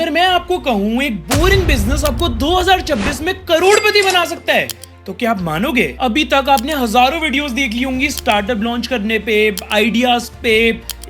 अगर मैं आपको कहूं एक बोरिंग बिजनेस आपको 2026 में करोड़पति बना सकता है, तो क्या आप मानोगे? अभी तक आपने हजारों वीडियोस देख ली होंगी स्टार्टअप लॉन्च करने पे, आइडियाज पे,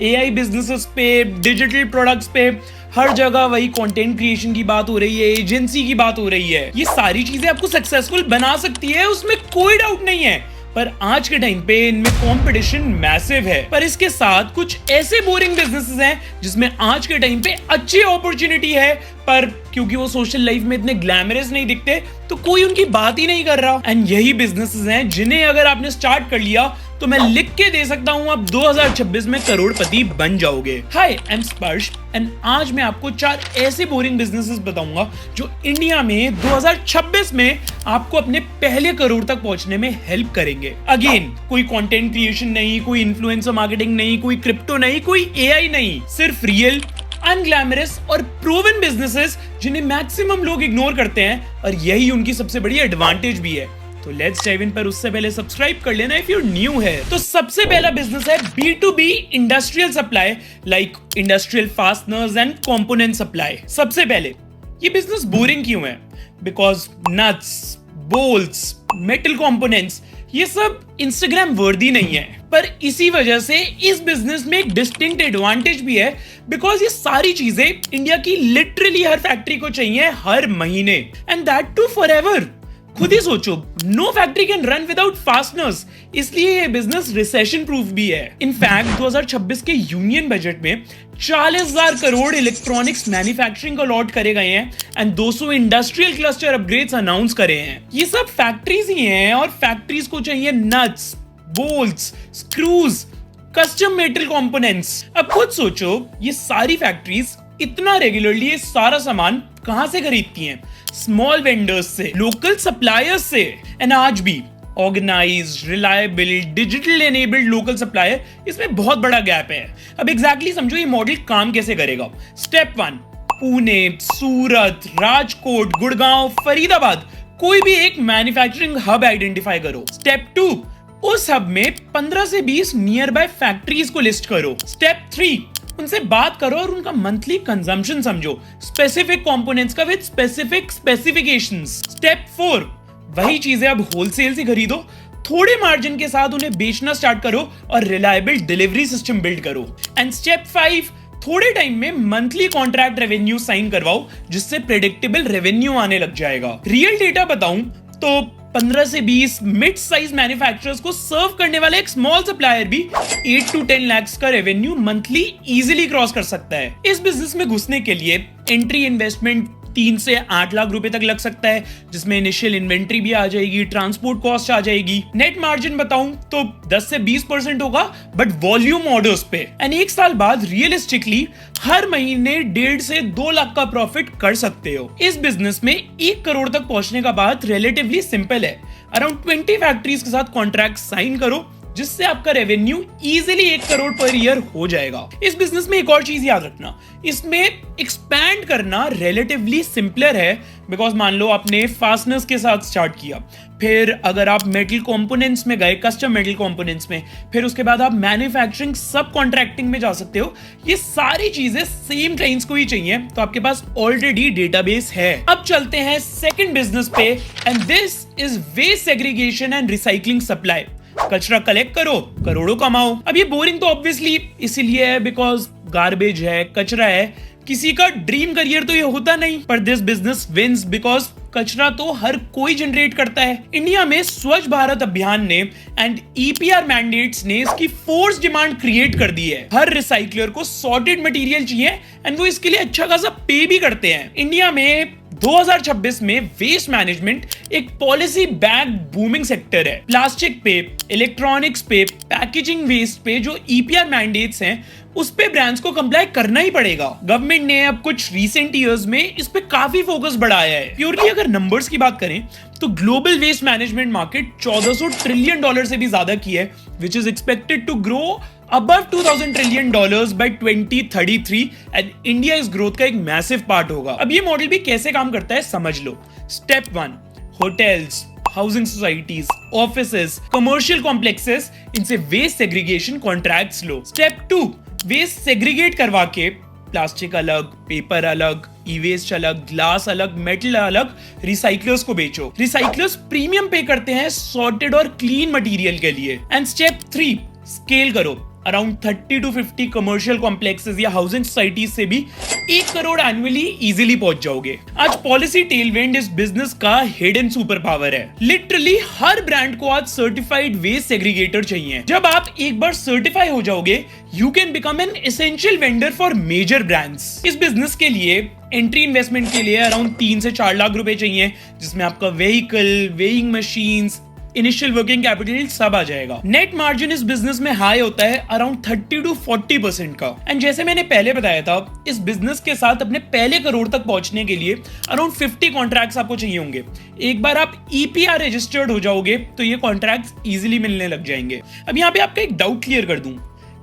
एआई बिजनेसेस पे, डिजिटल प्रोडक्ट्स पे। हर जगह वही कंटेंट क्रिएशन की बात हो रही है, एजेंसी की बात हो रही है। ये सारी चीजें आपको सक्सेसफुल बना सकती है, उसमें कोई डाउट नहीं है। पर आज के टाइम पे इनमें कंपटीशन मैसिव है। पर इसके साथ कुछ ऐसे बोरिंग बिजनेसेस हैं जिसमें आज के टाइम पे अच्छी अपॉर्चुनिटी है, पर क्योंकि वो सोशल लाइफ में इतने ग्लैमरस नहीं दिखते तो कोई उनकी बात ही नहीं कर रहा। एंड यही बिजनेसेस हैं जिन्हें अगर आपने स्टार्ट कर लिया तो मैं लिख के दे सकता हूं आप 2026 में करोड़पति बन जाओगे। हाय, आई एम स्पर्श एंड आज मैं आपको 4 ऐसे बोरिंग बिजनेसेस बताऊंगा जो इंडिया में 2026 में आपको अपने पहले करोड़ तक पहुंचने में हेल्प करेंगे। अगेन, कोई कंटेंट क्रिएशन नहीं, कोई इन्फ्लुएंसर मार्केटिंग नहीं, कोई क्रिप्टो नहीं, कोई एआई नहीं, सिर्फ रियल, अनग्लैमरस और प्रूवन बिजनेसेस जिन्हें मैक्सिमम लोग इग्नोर करते हैं, और यही उनकी सबसे बड़ी एडवांटेज भी है। तो लेट्स डाइव इन, पर उससे पहले सब्सक्राइब कर लेना इफ यू न्यू है। तो सबसे पहला बिजनेस है B2B industrial supply, like industrial fasteners and component supply. सबसे पहले ये बिजनेस बोरिंग क्यों है? Because nuts, bolts, metal components ये सब इंस्टाग्राम वर्दी नहीं है। पर इसी वजह से इस बिजनेस में एक डिस्टिंक्ट एडवांटेज भी है, बिकॉज ये सारी चीजें इंडिया की लिटरली हर फैक्ट्री को चाहिए हर महीने, एंड दैट टू फॉरएवर। खुद ही सोचो, no factory can run without fasteners, इसलिए ये बिजनेस रिसेशन प्रूफ भी है। इनफैक्ट 2026 के यूनियन बजट में 40,000 करोड़ इलेक्ट्रॉनिक्स मैन्युफैक्चरिंग को अलॉट करे गए हैं and 200 industrial cluster upgrades announce करे हैं। ये सब फैक्ट्रीज ही हैं, और फैक्ट्रीज को चाहिए nuts, bolts, screws, custom metal components. अब खुद सोचो, ये सारी फैक्ट्रीज इतना रेगुलरली ये सारा सामान कहां से खरीदती हैं? स्मॉल वेंडर्स से, लोकल सप्लायर्स से। एंड आज भी organised, reliable, digital enabled local supplier, इसमें बहुत बड़ा गैप है। अब एग्जैक्टली समझो ये मॉडल काम कैसे करेगा। स्टेप 1, पुणे, सूरत, राजकोट, गुड़गांव, फरीदाबाद कोई भी एक मैन्युफैक्चरिंग हब आइडेंटिफाई करो। स्टेप 2, उस हब में 15 से 20 नियर बाय फैक्ट्रीज को लिस्ट करो। स्टेप 3, उनसे बात करो और उनका मंथली कंजम्पशन समझो, स्पेसिफिक कंपोनेंट्स का विद स्पेसिफिक स्पेसिफिकेशंस। स्टेप 4, वही चीजें अब होलसेल से खरीदो, थोड़े मार्जिन के साथ उन्हें बेचना स्टार्ट करो और रिलायबल डिलीवरी सिस्टम बिल्ड करो। एंड स्टेप 5, थोड़े टाइम में मंथली कॉन्ट्रैक्ट रेवेन्यू साइन करवाओ, जिससे प्रेडिक्टेबल रेवेन्यू आने लग जाएगा। रियल डेटा बताऊं तो 15 से 20 मिड साइज मैन्युफैक्चरर्स को सर्व करने वाला एक स्मॉल सप्लायर भी 8 to 10 लाख का रेवेन्यू मंथली इजीली क्रॉस कर सकता है। इस बिजनेस में घुसने के लिए एंट्री इन्वेस्टमेंट 3 से 8 लाख रुपए तक लग सकता है, जिसमें इनिशियल इन्वेंट्री भी आ जाएगी, ट्रांसपोर्ट कॉस्ट आ जाएगी। नेट मार्जिन बताऊं तो 10 से 20% होगा, बट वॉल्यूम ऑर्डर्स पे। एंड 1 साल बाद रियलिस्टिकली हर महीने 1.5 से 2 लाख का प्रॉफिट कर सकते हो। इस बिजनेस में 1 करोड़ तक पहुंचने का बात रिलेटिवली सिंपल है। अराउंड 20 फैक्ट्रीज के साथ कॉन्ट्रैक्ट साइन करो, जिससे आपका revenue easily 1 crore per year हो जाएगा। इस बिजनेस में एक और चीज याद रखना, इसमें एक्सपैंड करना रिलेटिवली सिंपलर है, बिकॉज मान लो आपने फास्टनर्स के साथ स्टार्ट किया, फिर अगर आप मेटल कंपोनेंट्स में गए, कस्टम मेटल कंपोनेंट्स में, फिर उसके बाद आप मैन्युफैक्चरिंग सब कॉन्ट्रैक्टिंग में जा सकते हो। ये सारी चीजें सेम क्लाइंट्स को ही चाहिए, तो आपके पास ऑलरेडी डेटाबेस है। अब चलते हैं सेकंड बिजनेस पे, and this is waste segregation and recycling supply. कचरा कलेक्ट करो, करोड़ों कमाओ। अब ये बोरिंग तो ऑब्वियसली इसीलिए है बिकॉज गार्बेज है, कचरा है, किसी का ड्रीम करियर तो ये होता नहीं। पर दिस बिजनेस विंस बिकॉज कचरा तो हर कोई जनरेट करता है। इंडिया में स्वच्छ भारत अभियान ने एंड EPR मैंडेट्स ने इसकी फोर्स डिमांड क्रिएट कर दी है। हर रिसाइकलर को सॉर्टेड मटेरियल चाहिए एंड वो इसके लिए अच्छा खासा पे भी करते हैं। इंडिया में 2026 में वेस्ट मैनेजमेंट एक पॉलिसी बैक बूमिंग सेक्टर है। प्लास्टिक पे, इलेक्ट्रॉनिक्स पे, पैकेजिंग वेस्ट पे जो EPR मैंडेट्स हैं उस पे ब्रांड्स को कंप्लाई करना ही पड़ेगा। गवर्नमेंट ने अब कुछ रीसेंट ईयर्स में इस पे काफी फोकस बढ़ाया है। प्योरली अगर नंबर्स की बात करें तो global waste management market $1400 trillion से भी ज्यादा की है, which is expected to grow above $2000 trillion by 2033 and India इस ग्रोथ का एक मैसिव पार्ट होगा। अब ये मॉडल भी कैसे काम करता है समझ लो। Step 1, hotels, housing societies, offices, commercial complexes, इनसे वेस्ट सेग्रीगेशन कॉन्ट्रैक्ट्स लो। स्टेप 2, वेस्ट सेग्रीगेट करवा के प्लास्टिक अलग, पेपर अलग, ई वेस्ट अलग, ग्लास अलग, मेटल अलग, रिसाइकलर्स को बेचो। रिसाइकलर्स प्रीमियम पे करते हैं सॉर्टेड और क्लीन मटेरियल के लिए। एंड स्टेप 3, स्केल करो। अराउंड 30 to 50 कमर्शियल कॉम्प्लेक्सेस या हाउसिंग सोसाइटी से भी 1 करोड़ एनुअली इजीली पहुंच जाओगे। आज पॉलिसी टेलविंड इस बिजनेस का हिडन सुपर पावर है। लिटरली हर ब्रांड को आज सर्टिफाइड वेस्ट सेग्रीगेटर चाहिए। जब आप एक बार सर्टिफाई हो जाओगे, you can become an essential vendor for major brands. इस बिजनेस के लिए एंट्री इन्वेस्टमेंट के लिए अराउंड 3 से 4 लाख रुपए चाहिए, जिसमें आपका vehicle, weighing machines, initial working capital सब आ जाएगा। नेट मार्जिन इस बिजनेस में हाई होता है अराउंड 30 to 40% का। एंड जैसे मैंने पहले बताया था, इस बिजनेस के साथ अपने पहले करोड़ तक पहुंचने के लिए अराउंड 50 कॉन्ट्रैक्ट्स आपको चाहिए होंगे। एक बार आप EPR रजिस्टर्ड हो जाओगे तो ये कॉन्ट्रैक्ट्स इजीली मिलने लग जाएंगे। अब यहाँ पे आपका एक डाउट क्लियर कर दूं।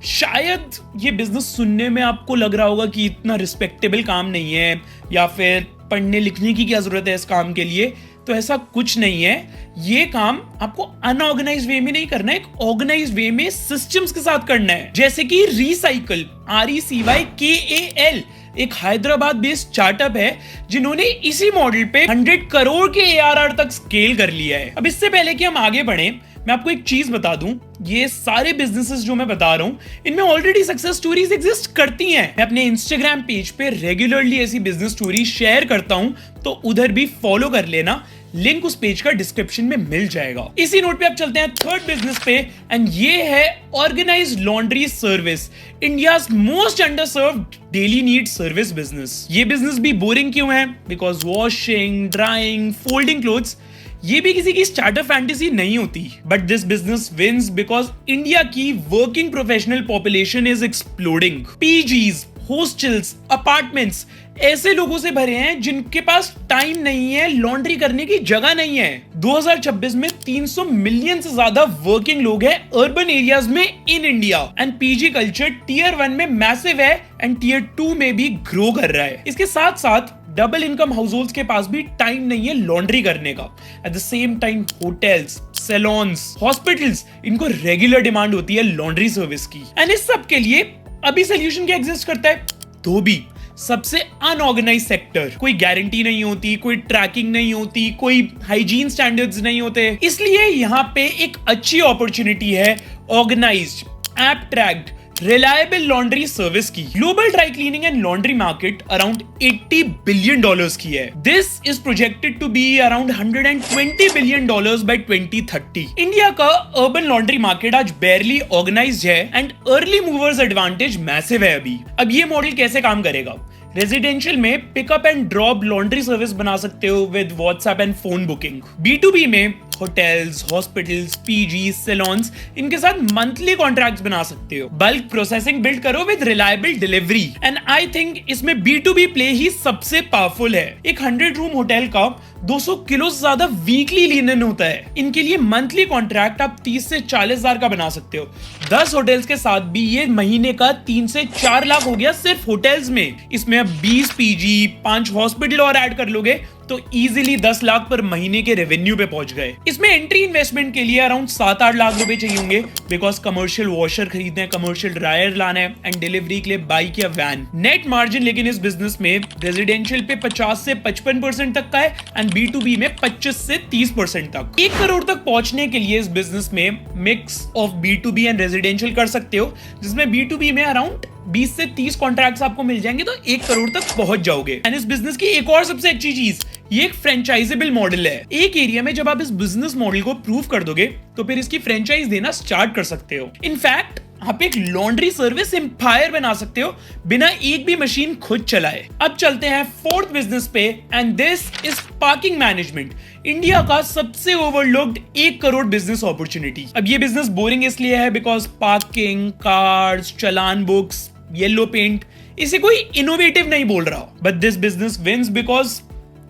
शायद ये बिजनेस सुनने में आपको लग रहा होगा कि इतना रिस्पेक्टेबल काम नहीं है, या फिर पढ़ने लिखने की क्या जरूरत है इस काम के लिए। तो ऐसा कुछ नहीं है। ये काम आपको अनऑर्गेनाइज वे में नहीं करना है, एक ऑर्गेनाइज वे में सिस्टम्स के साथ करना है। जैसे कि रिसाइकल, RECYKAL एक हैदराबाद बेस्ड स्टार्टअप है जिन्होंने इसी मॉडल पे 100 करोड़ के ARR तक स्केल कर लिया है। अब इससे पहले कि हम आगे बढ़े, मैं आपको एक चीज बता दूं, ये सारे बिजनेसेस जो मैं बता रहा हूं, इनमें ऑलरेडी सक्सेस स्टोरीज एग्जिस्ट करती हैं। मैं अपने इंस्टाग्राम पेज पे रेगुलरली ऐसी बिजनेस स्टोरी शेयर करता हूं, तो उधर भी फॉलो कर लेना। लिंक उस पेज का डिस्क्रिप्शन में मिल जाएगा। इसी नोट पे अब चलते हैं थर्ड बिजनेस पे, एंड ये है organized laundry service, India's most underserved daily need service business. ये बिजनेस भी बोरिंग क्यों है? Because washing, drying, folding clothes ये भी किसी की स्टार्टअप फैंटेसी नहीं होती। But this business wins because India की working professional population is exploding. PGs, hostels, apartments ऐसे लोगों से भरे हैं जिनके पास टाइम नहीं है, लॉन्ड्री करने की जगह नहीं है। 2026 में 300 मिलियन से ज्यादा वर्किंग लोग हैं अर्बन एरियाज में in India. And PG culture Tier 1 में मैसिव है एंड Tier 2 में भी ग्रो कर रहा है। इसके साथ साथ डबल इनकम हाउसहोल्ड्स के पास भी टाइम नहीं है लॉन्ड्री करने का। At the same time hotels, saloons, hospitals, इनको रेगुलर डिमांड होती है लॉन्ड्री सर्विस की। एंड इस सब के लिए अभी सोल्यूशन क्या एग्जिस्ट करता है? धोबी, सबसे अनऑर्गेनाइज सेक्टर। कोई गारंटी नहीं होती, कोई ट्रैकिंग नहीं होती, कोई हाइजीन स्टैंडर्ड्स नहीं होते। इसलिए यहाँ पे एक अच्छी अपॉर्चुनिटी है organized, app tracked, reliable laundry service की। Global dry cleaning and laundry market around $80 billion की है। This is projected to be around $120 billion by 2030। India का अर्बन लॉन्ड्री मार्केट आज बेयरली ऑर्गेनाइज्ड है and early movers advantage massive है अभी। अब ये मॉडल कैसे काम करेगा? रेजिडेंशियल में pickup and drop laundry service बना सकते हो with WhatsApp and phone booking. B2B में होटल्स, हॉस्पिटल्स, PG, सैलून्स, इनके साथ मंथली कॉन्ट्रैक्ट्स बना सकते हो। बल्क प्रोसेसिंग बिल्ड करो with reliable delivery. And I think इसमें B2B प्ले ही सबसे पावरफुल है। एक 100 रूम होटल का 200 किलो से ज्यादा वीकली लिनन होता है। इनके लिए मंथली कॉन्ट्रैक्ट आप 30 से 40 हजार का बना सकते हो। 10 होटल्स के साथ भी ये महीने का 3 से 4 लाख हो गया सिर्फ होटल्स में। इसमें अब 20 PG, 5 हॉस्पिटल और ऐड कर लोगे तो इजीली 10 लाख पर महीने के रेवेन्यू पे पहुंच गए। इसमें एंट्री इन्वेस्टमेंट के लिए अराउंड 7-8 लाख रुपए चाहिए होंगे, बिकॉज कमर्शियल वॉशर खरीदने, कमर्शियल ड्रायर लाना है एंड डिलीवरी के लिए बाइक या वैन। नेट मार्जिन लेकिन इस बिजनेस में रेजिडेंशियल पे 50 से 55% तक का है एंड B2B में 25 से 30% तक। 1 करोड़ तक पहुंचने के लिए इस बिजनेस में mix of B2B and residential कर सकते हो, जिसमें B2B में अराउंड 20 से 30 कॉन्ट्रैक्ट्स आपको मिल जाएंगे तो 1 करोड़ तक पहुंच जाओगे। एंड इस बिजनेस की एक और सबसे अच्छी चीज, ये एक फ्रेंचाइजेबल मॉडल है। एक एरिया में जब आप इस बिजनेस मॉडल को प्रूव कर दोगे तो फिर इसकी फ्रेंचाइज देना स्टार्ट कर सकते हो। इनफैक्ट आप एक लॉन्ड्री सर्विस एम्पायर बना सकते हो बिना एक भी मशीन खुद चलाए। अब चलते हैं फोर्थ बिजनेस पे, and this is parking management, India का सबसे ओवरलुक्ड 1 करोड़ बिजनेस अपॉर्चुनिटी। अब ये बिजनेस बोरिंग इसलिए है because parking, cards, challan books, yellow paint, इसे कोई इनोवेटिव नहीं बोल रहा। But this business wins because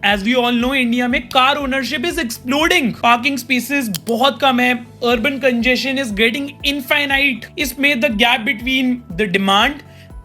as we all know India में car ownership is exploding. Parking spaces बहुत कम है, urban congestion is getting infinite. इसमें the gap between the demand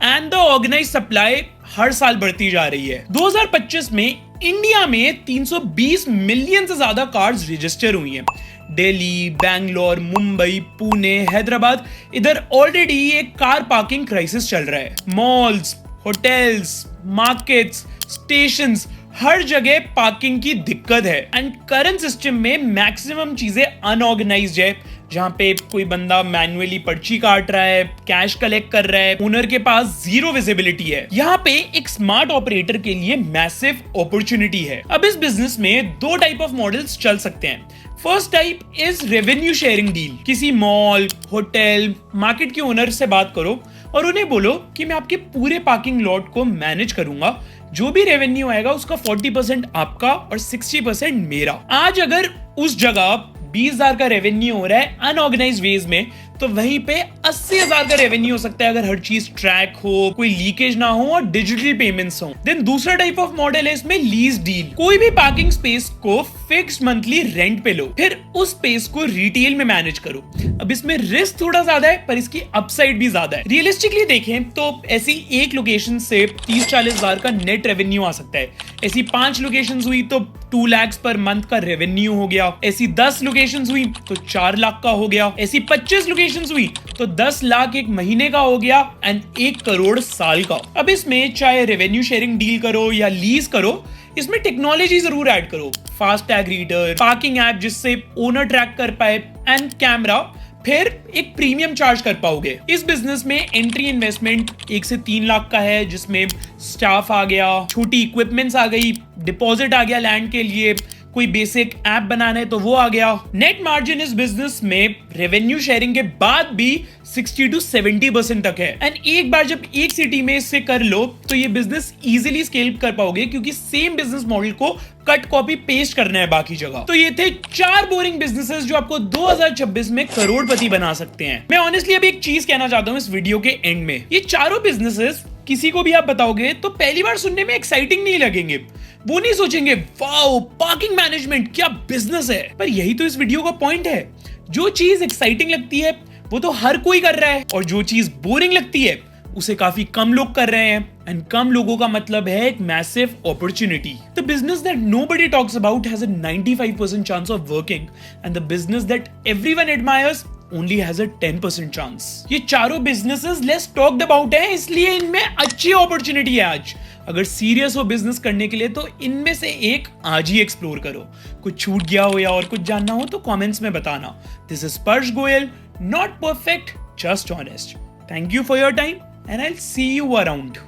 and the organize supply हर साल बढ़ती जा रही है। 2025 में इंडिया में 320 मिलियन से ज्यादा कार्स रजिस्टर हुई हैं। दिल्ली, बैंगलोर, मुंबई, पुणे, हैदराबाद, इधर ऑलरेडी एक कार पार्किंग क्राइसिस चल रहा है। मॉल्स, होटल्स, मार्केट्स, स्टेशंस, हर जगह पार्किंग की दिक्कत है एंड करंट सिस्टम में मैक्सिमम चीजें अनऑर्गेनाइज्ड है, जहां पे कोई बंदा मैन्युअली पर्ची काट रहा है, कैश कलेक्ट कर रहा है, ओनर के पास जीरो विजिबिलिटी है। यहाँ पे एक स्मार्ट ऑपरेटर के लिए मैसिव अपॉर्चुनिटी है। अब इस बिजनेस में दो टाइप ऑफ मॉडल्स चल सकते हैं। First type is revenue sharing deal. किसी मॉल, होटल, मार्केट के ओनर से बात करो और उन्हें बोलो कि मैं आपके पूरे पार्किंग लॉट को मैनेज करूंगा, जो भी रेवेन्यू आएगा उसका 40% आपका और 60% मेरा। आज अगर उस जगह 20,000 का रेवेन्यू हो रहा है अनऑर्गेनाइज्ड वेज में, तो वहीं पे 80,000 का रेवेन्यू हो सकता है अगर हर चीज ट्रैक हो, कोई लीकेज ना हो और डिजिटल पेमेंट्स हो। देन दूसरा टाइप ऑफ मॉडल है इसमें लीज डील। कोई भी पार्किंग स्पेस को फिक्स मंथली रेंट पे लो, फिर उस स्पेस को रिटेल में मैनेज करो। अब इसमें रिस्क थोड़ा ज्यादा है पर इसकी अपसाइड भी ज्यादा है। रियलिस्टिकली देखें तो ऐसी एक लोकेशन से 30-40,000 का नेट रेवेन्यू आ सकता है। ऐसी 5 लोकेशन हुई तो 2 लाख पर मंथ का रेवेन्यू हो गया। ऐसी 10 लोकेशन हुई तो 4 लाख का हो गया। ऐसी 25 लोकेशन हुई तो 10 लाख एक महीने का हो गया एंड 1 करोड़ साल का। अब इसमें चाहे रेवेन्यू शेयरिंग डील करो या लीज करो, इसमें टेक्नोलॉजी जरूर ऐड करो। Fast tag reader, parking app जिससे ओनर ट्रैक कर पाए एंड कैमरा, फिर एक प्रीमियम चार्ज कर पाओगे। इस बिजनेस में एंट्री इन्वेस्टमेंट 1 से 3 लाख का है, जिसमें स्टाफ आ गया, छोटी इक्विपमेंट्स आ गई, डिपॉजिट आ गया लैंड के लिए, कोई बेसिक ऐप बनाना है तो वो आ गया। नेट मार्जिन इस बिजनेस में रेवेन्यू शेयरिंग के बाद भी 60 to 70% तक है। एंड एक बार जब एक सिटी में इससे कर लो तो ये बिजनेस इजीली स्केल कर पाओगे, क्योंकि सेम बिजनेस मॉडल को कट कॉपी पेस्ट करना है बाकी जगह। तो ये थे 4 बोरिंग बिजनेसेस जो आपको 2026 में करोड़पति बना सकते हैं। मैं ऑनेस्टली अभी एक चीज कहना चाहता हूं इस वीडियो के एंड में। ये चारों बिजनेसेस किसी को भी आप बताओगे तो पहली बार सुनने में एक्साइटिंग नहीं लगेंगे। वो नहीं सोचेंगे वाओ पार्किंग मैनेजमेंट क्या बिजनेस है। पर यही तो इस वीडियो का पॉइंट है। जो चीज एक्साइटिंग लगती है वो तो हर कोई कर रहा है, और जो चीज बोरिंग लगती है उसे काफी कम लोग कर रहे हैं। एंड कम लोगों का मतलब है एक massive opportunity. The business that nobody talks about has a 95% chance of working and the business that everyone admires only has a 10% chance. ये चारों बिजनेसेस लेस टॉक्ड अबाउट है, इसलिए इनमें अच्छी अपॉर्चुनिटी है आज। अगर सीरियस हो बिजनेस करने के लिए तो इनमें से एक आज ही एक्सप्लोर करो। कुछ छूट गया हो या और कुछ जानना हो तो कमेंट्स में बताना। दिस इज स्पर्श Goyal, not perfect, just honest. Thank you for your time and I will see you around.